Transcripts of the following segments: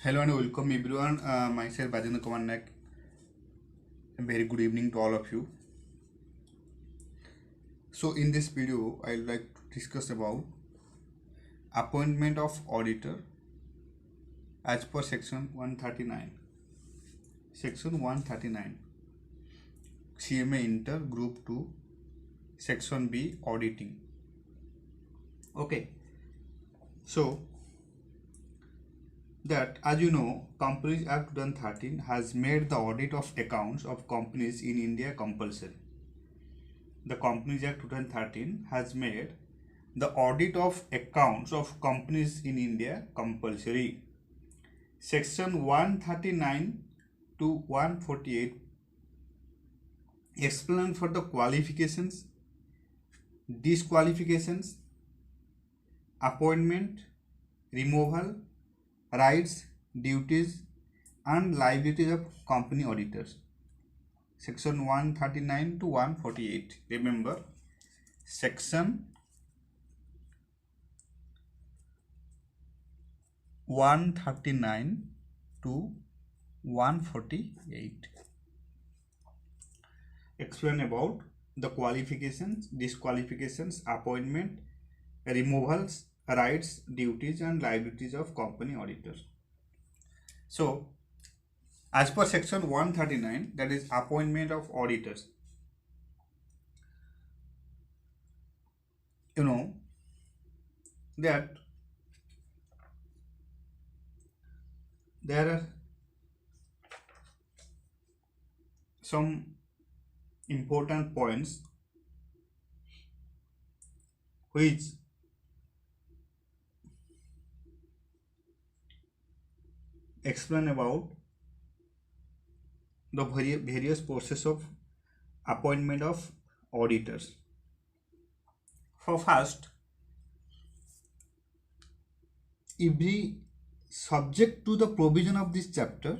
Hello and welcome everyone. Myself Bajendra Kumar Naik. A very good evening to all of you. So in this video, I would like to discuss about appointment of auditor as per section 139. Section 139. CMA Inter Group 2, Section B Auditing. Okay. So that as you know, Companies Act 2013 has made the audit of accounts of companies in India compulsory. The Companies Act 2013 has made the audit of accounts of companies in India compulsory. Section 139 to 148 explain for the qualifications, disqualifications, appointment, removal, rights, duties, and liabilities of company auditors. Section 139 to 148. Remember, Section 139 to 148 explain about the qualifications, disqualifications, appointment, removals, rights, duties, and liabilities of company auditors. So, as per section 139, that is appointment of auditors, you know that there are some important points which explain about the various process of appointment of auditors. For first, every subject to the provision of this chapter,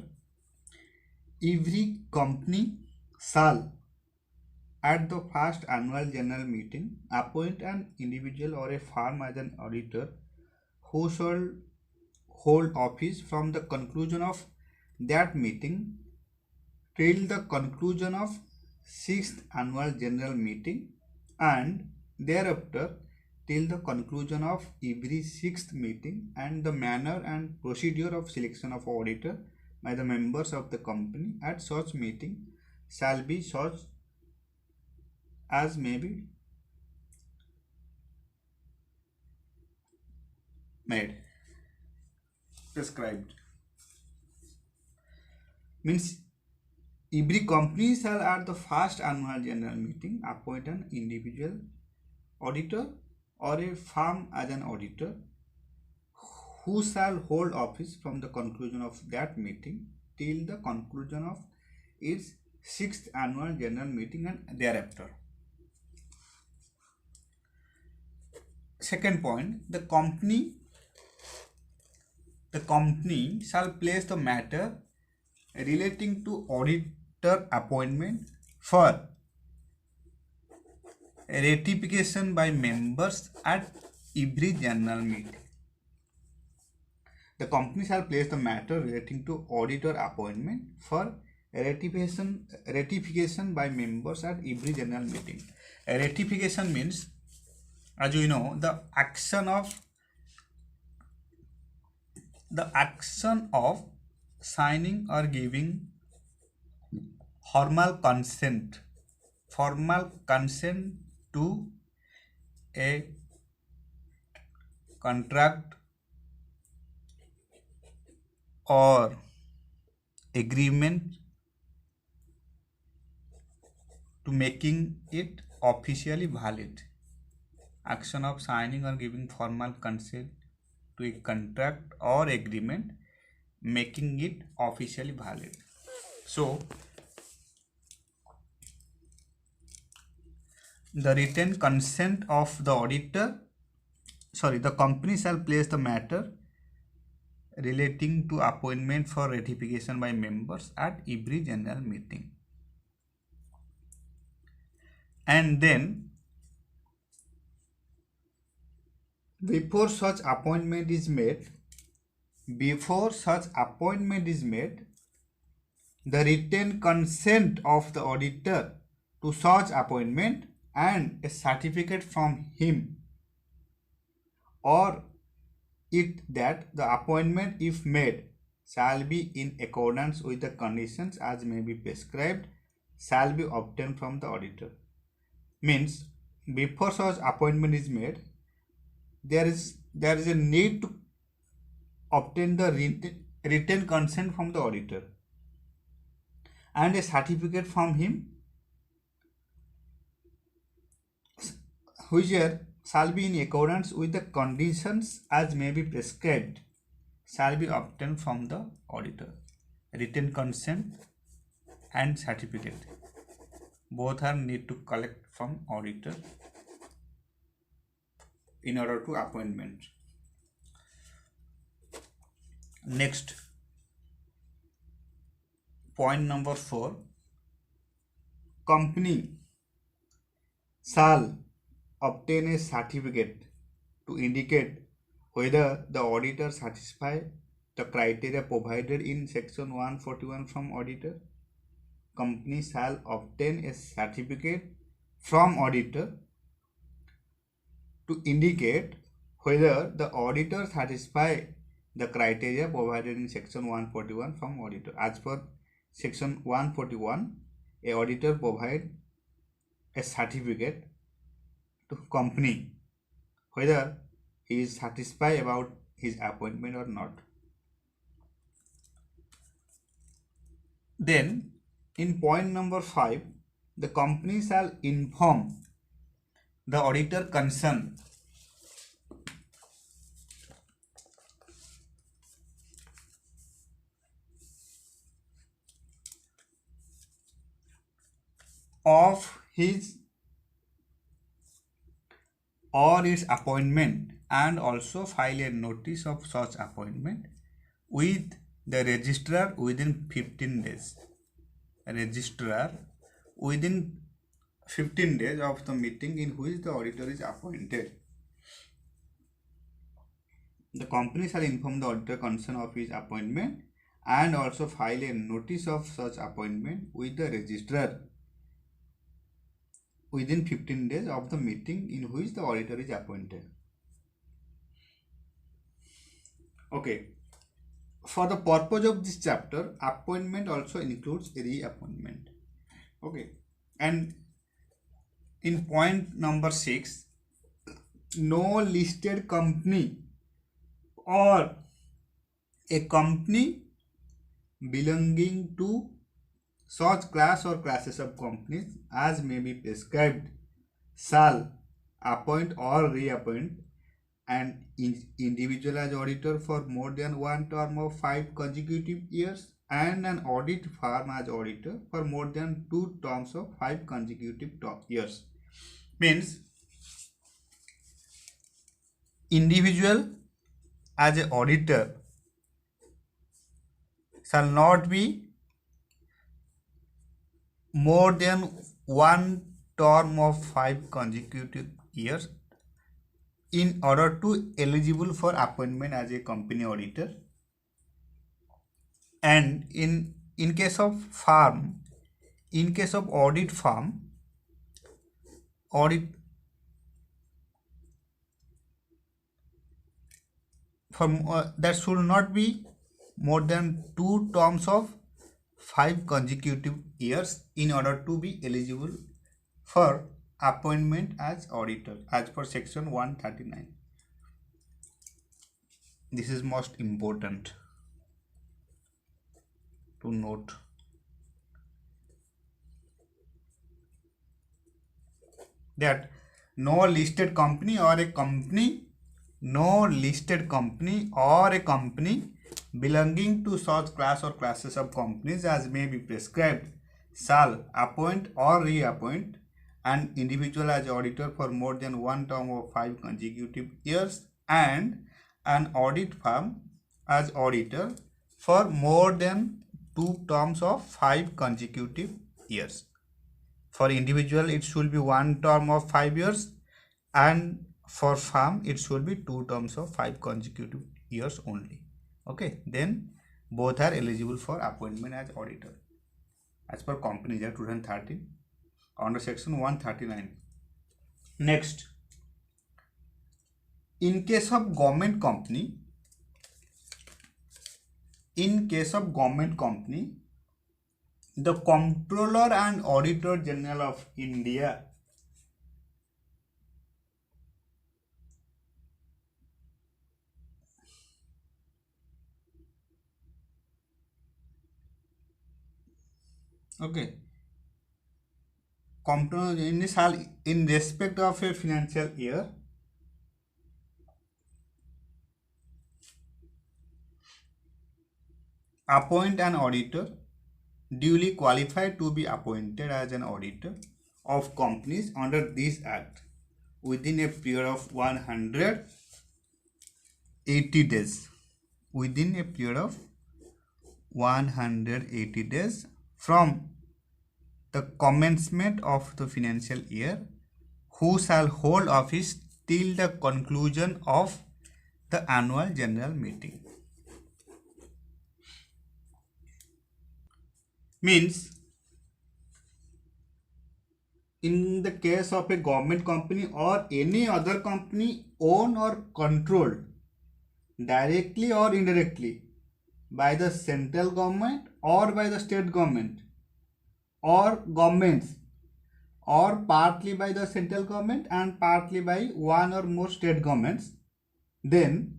every company shall at the first annual general meeting appoint an individual or a firm as an auditor who shall hold office from the conclusion of that meeting till the conclusion of sixth annual general meeting, and thereafter till the conclusion of every sixth meeting, and the manner and procedure of selection of auditor by the members of the company at such meeting shall be such as may be made prescribed. Means every company shall at the first annual general meeting appoint an individual auditor or a firm as an auditor who shall hold office from the conclusion of that meeting till the conclusion of its sixth annual general meeting and thereafter. Second point, the company shall place the matter relating to auditor appointment for ratification by members at every general meeting. The company shall place the matter relating to auditor appointment for ratification by members at every general meeting. A ratification means, as you know, the action of signing or giving formal consent to a contract or agreement, to making it officially valid. Action of signing or giving formal consent to a contract or agreement, making it officially valid. So the written consent of the company shall place the matter relating to appointment for ratification by members at every general meeting. And then, before such appointment is made, before such appointment is made, the written consent of the auditor to such appointment and a certificate from him or it that the appointment, if made, shall be in accordance with the conditions as may be prescribed, shall be obtained from the auditor. Means before such appointment is made, there is a need to obtain the written consent from the auditor and a certificate from him, which shall be in accordance with the conditions as may be prescribed, shall be obtained from the auditor. Written consent and certificate both are need to collect from auditor in order to appointment. Next, point number 4, company shall obtain a certificate to indicate whether the auditor satisfy the criteria provided in section 141 from auditor. Company shall obtain a certificate from auditor to indicate whether the auditor satisfy the criteria provided in section 141 from auditor. As per section 141, a auditor provide a certificate to company whether he is satisfied about his appointment or not. Then in point number 5, the company shall inform the auditor concerned of his or its appointment and also file a notice of such appointment with the registrar within 15 days. Registrar within 15 days of the meeting in which the auditor is appointed. The company shall inform the auditor concerned of his appointment and also file a notice of such appointment with the registrar within 15 days of the meeting in which the auditor is appointed. Okay. For the purpose of this chapter, appointment also includes reappointment. Okay. And in point number 6, no listed company or a company belonging to such class or classes of companies as may be prescribed shall appoint or reappoint an individual as auditor for more than one term of 5 consecutive years and an audit firm as auditor for more than 2 terms of 5 consecutive years. Means individual as an auditor shall not be more than one term of 5 consecutive years in order to eligible for appointment as a company auditor. And in case of firm, in case of audit firm, audit firm that should not be more than 2 terms of 5 consecutive years in order to be eligible for appointment as auditor as per section 139. This is most important to note. That no listed company or a company belonging to such class or classes of companies as may be prescribed shall appoint or reappoint an individual as auditor for more than one term of 5 consecutive years and an audit firm as auditor for more than 2 terms of 5 consecutive years. For individual it should be 1 term of 5 years and for firm it should be 2 terms of 5 consecutive years only. Okay, then both are eligible for appointment as auditor as per Companies Act 2013 under section 139. Next, in case of government company, the Comptroller and Auditor General of India okay comptroller in respect of a financial year appoint an auditor duly qualified to be appointed as an auditor of companies under this act within a period of 180 days, within a period of 180 days from the commencement of the financial year, who shall hold office till the conclusion of the annual general meeting. Means, in the case of a government company or any other company owned or controlled directly or indirectly by the central government or by the state government or governments, or partly by the central government and partly by one or more state governments, then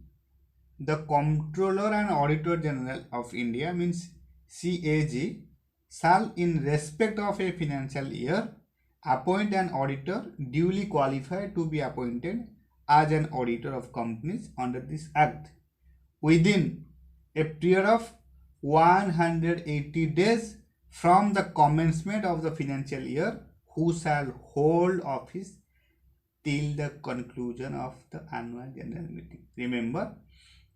the Comptroller and Auditor General of India, means CAG, shall in respect of a financial year appoint an auditor duly qualified to be appointed as an auditor of companies under this act within a period of 180 days from the commencement of the financial year, who shall hold office till the conclusion of the annual general meeting. Remember,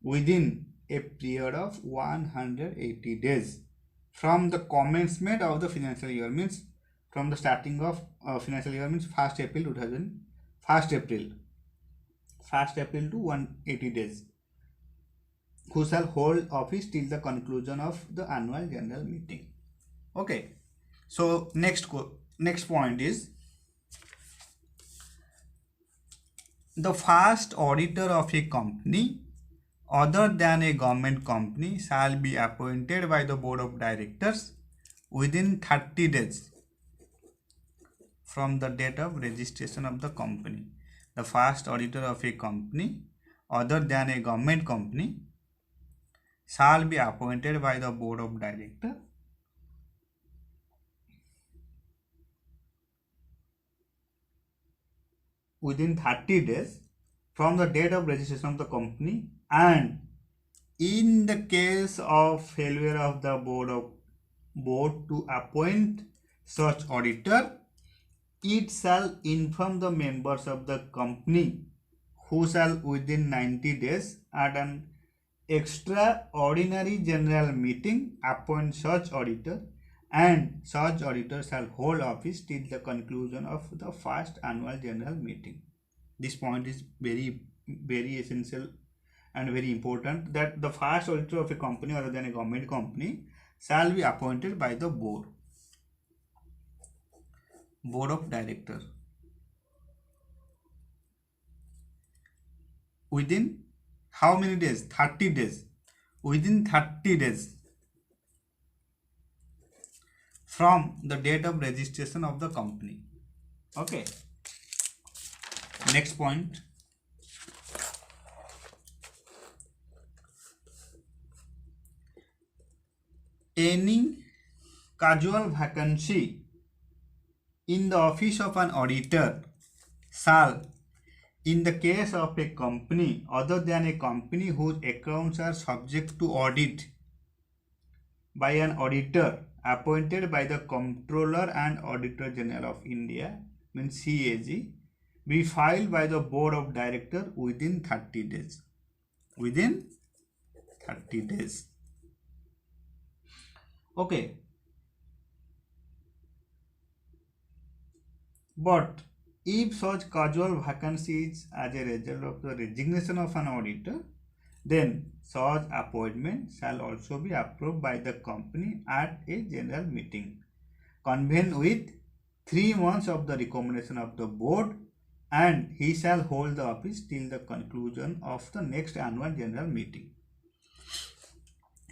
within a period of 180 days from the commencement of the financial year, means from the starting of financial year, means 1st April to 180 days, who shall hold office till the conclusion of the annual general meeting. Okay, so next point is, the first auditor of a company other than a government company shall be appointed by the board of directors within 30 days from the date of registration of the company. The first auditor of a company other than a government company shall be appointed by the board of directors within 30 days from the date of registration of the company, and in the case of failure of the board to appoint such auditor, it shall inform the members of the company, who shall within 90 days at an extraordinary general meeting appoint such auditor, and such auditor shall hold office till the conclusion of the first annual general meeting. This point is very essential and very important, that the first auditor of a company other than a government company shall be appointed by the board of directors within how many days? 30 days. Within 30 days from the date of registration of the company. Okay, next point, any casual vacancy in the office of an auditor shall, in the case of a company other than a company whose accounts are subject to audit by an auditor appointed by the Comptroller and Auditor General of India, means CAG, be filed by the board of directors within 30 days. Within 30 days. Okay. But if such casual vacancy is as a result of the resignation of an auditor, then such appointment shall also be approved by the company at a general meeting convened with 3 months of the recommendation of the board, and he shall hold the office till the conclusion of the next annual general meeting.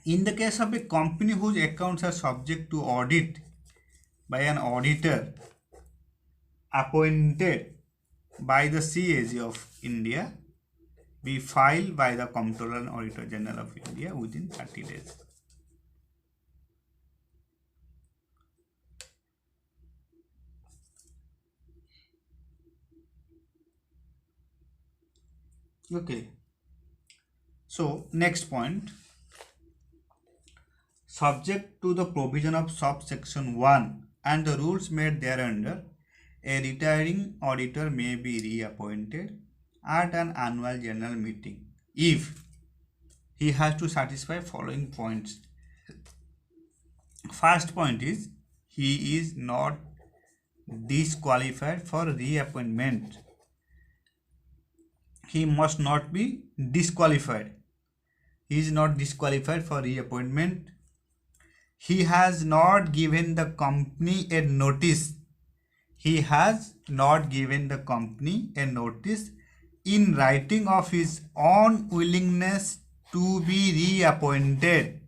In the case of a company whose accounts are subject to audit by an auditor appointed by the CAG of India, be filed by the Comptroller and Auditor General of India within 30 days. Okay. So next point, subject to the provision of subsection 1 and the rules made thereunder, a retiring auditor may be reappointed at an annual general meeting if he has to satisfy following points. First point is he is not disqualified for reappointment. He must not be disqualified. He is not disqualified for reappointment. He has not given the company a notice. He has not given the company a notice in writing of his unwillingness to be reappointed.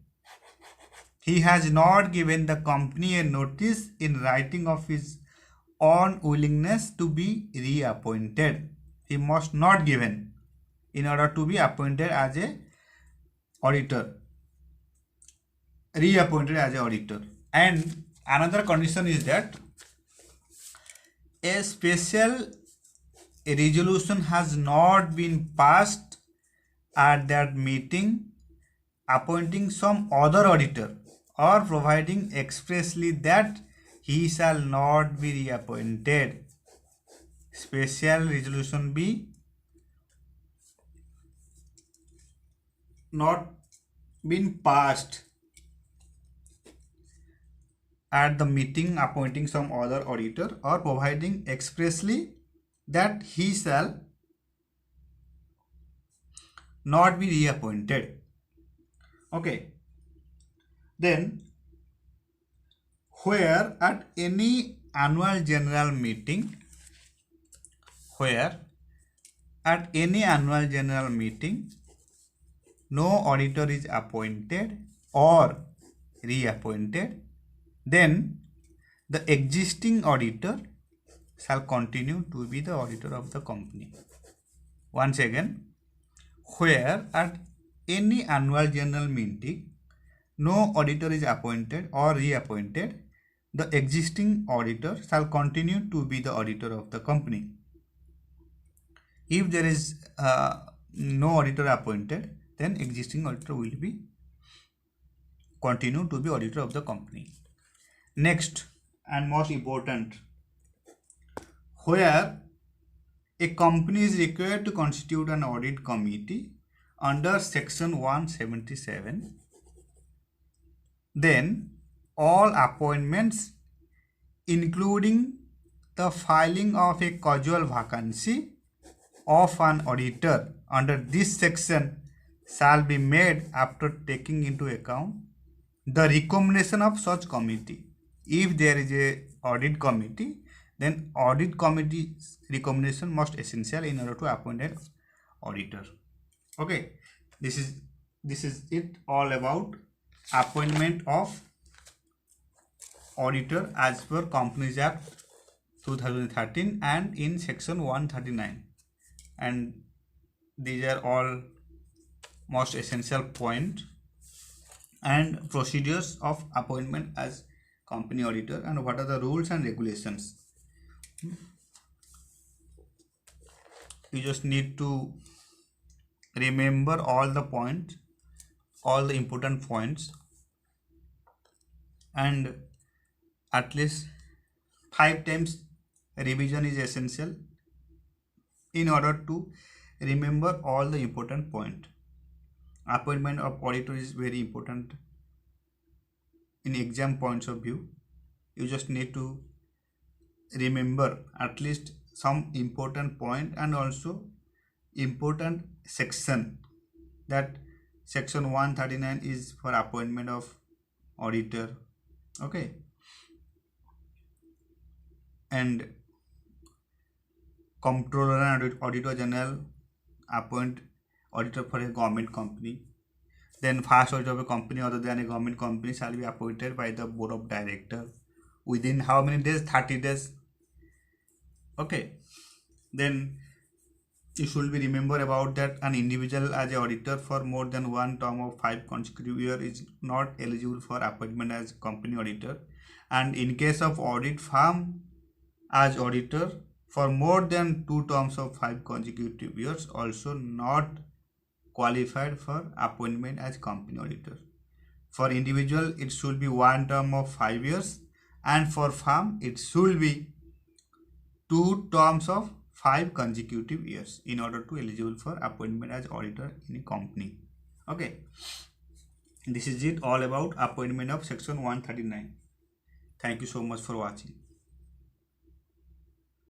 He has not given the company a notice in writing of his unwillingness to be reappointed. He must not given in order to be appointed as a auditor, reappointed as a auditor. And another condition is that a special resolution has not been passed at that meeting appointing some other auditor or providing expressly that he shall not be reappointed. Special resolution be not been passed at the meeting appointing some other auditor or providing expressly that he shall not be reappointed. Okay. Then where at any annual general meeting, no auditor is appointed or reappointed, then the existing auditor shall continue to be the auditor of the company. Once again, where at any annual general meeting no auditor is appointed or reappointed, the existing auditor shall continue to be the auditor of the company. If there is no auditor appointed, then existing auditor will be continue to be auditor of the company. Next and most important, where a company is required to constitute an audit committee under section 177, then all appointments including the filing of a casual vacancy of an auditor under this section shall be made after taking into account the recommendation of such committee. If there is a audit committee, then audit committee's recommendation must essential in order to appoint an auditor. Okay, this is it all about appointment of auditor as per Companies Act 2013 and in section 139, and these are all most essential point and procedures of appointment as company auditor and what are the rules and regulations. You just need to remember all the points, all the important points, and at least 5 times revision is essential in order to remember all the important point. Appointment of auditor is very important in exam points of view. You just need to remember at least some important point and also important section that section 139 is for appointment of auditor. Okay, and comptroller and auditor general appoint auditor for a government company. Then first auditor of a company other than a government company shall be appointed by the board of directors within how many days? 30 days. Okay, then you should be remember about that an individual as a auditor for more than one term of 5 consecutive years is not eligible for appointment as company auditor, and in case of audit firm as auditor for more than 2 terms of 5 consecutive years also not qualified for appointment as company auditor. For individual it should be one term of 5 years, and for firm it should be 2 terms of 5 consecutive years in order to eligible for appointment as auditor in a company. Okay, this is it all about appointment of section 139. Thank you so much for watching.